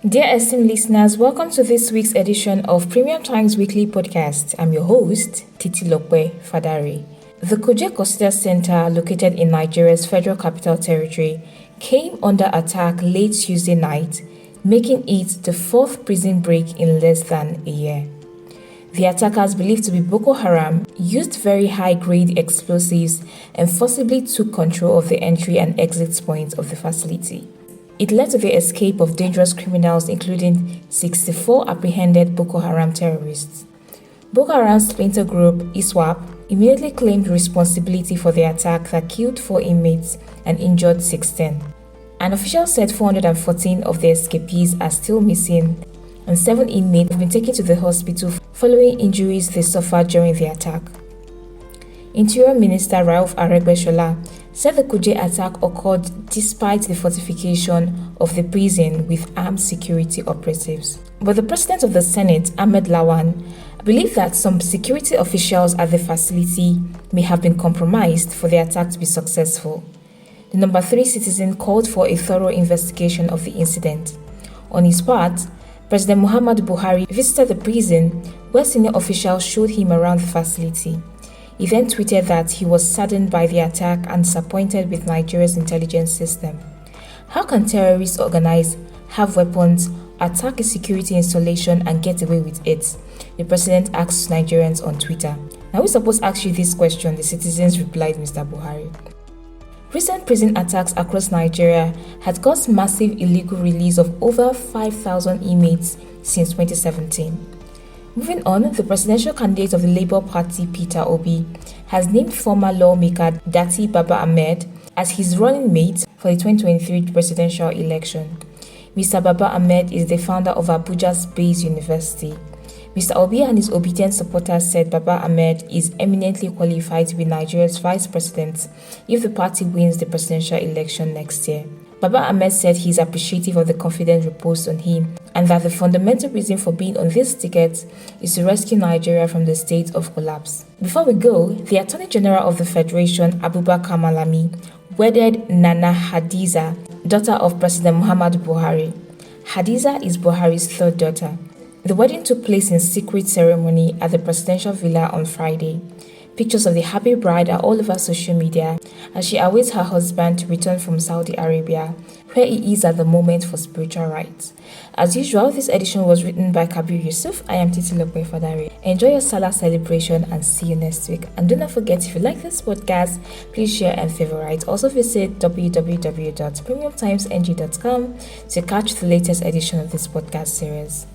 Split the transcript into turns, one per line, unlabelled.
Dear esteemed listeners, welcome to this week's edition of Premium Times Weekly Podcast. I'm your host, Titi Lokwe Fadari. The Kuje Custodial Center, located in Nigeria's Federal Capital Territory, came under attack late Tuesday night, making it the fourth prison break in less than a year. The attackers, believed to be Boko Haram, used very high-grade explosives and forcibly took control of the entry and exit points of the facility. It led to the escape of dangerous criminals, including 64 apprehended Boko Haram terrorists. Boko Haram's splinter group, ISWAP, immediately claimed responsibility for the attack that killed 4 inmates and injured 16. An official said 414 of the escapees are still missing, and 7 inmates have been taken to the hospital following injuries they suffered during the attack. Interior Minister Rauf Aregbesola said the Kuje attack occurred despite the fortification of the prison with armed security operatives. But the President of the Senate, Ahmed Lawan, believed that some security officials at the facility may have been compromised for the attack to be successful. The number 3 citizen called for a thorough investigation of the incident. On his part, President Muhammadu Buhari visited the prison where senior officials showed him around the facility. He then tweeted that he was saddened by the attack and disappointed with Nigeria's intelligence system. How can terrorists organize, have weapons, attack a security installation and get away with it? The president asked Nigerians on Twitter. Now we're supposed to ask you this question, the citizens replied Mr. Buhari. Recent prison attacks across Nigeria had caused massive illegal release of over 5,000 inmates since 2017. Moving on, the presidential candidate of the Labour Party, Peter Obi, has named former lawmaker Dati Baba Ahmed as his running mate for the 2023 presidential election. Mr. Baba Ahmed is the founder of Abuja's Bayes University. Mr. Obi and his obedient supporters said Baba Ahmed is eminently qualified to be Nigeria's vice president if the party wins the presidential election next year. Baba Ahmed said he is appreciative of the confidence reposed on him and that the fundamental reason for being on this ticket is to rescue Nigeria from the state of collapse. Before we go, the Attorney General of the Federation, Abubakar Malami, wedded Nana Hadiza, daughter of President Muhammadu Buhari. Hadiza is Buhari's third daughter. The wedding took place in secret ceremony at the presidential villa on Friday. Pictures of the happy bride are all over social media as she awaits her husband to return from Saudi Arabia, where he is at the moment for spiritual rites. As usual, this edition was written by Kabir Yusuf. I am Titi Lokwe Fadari. Enjoy your Salah celebration and see you next week. And do not forget, if you like this podcast, please share and favorite. Also visit www.premiumtimesng.com to catch the latest edition of this podcast series.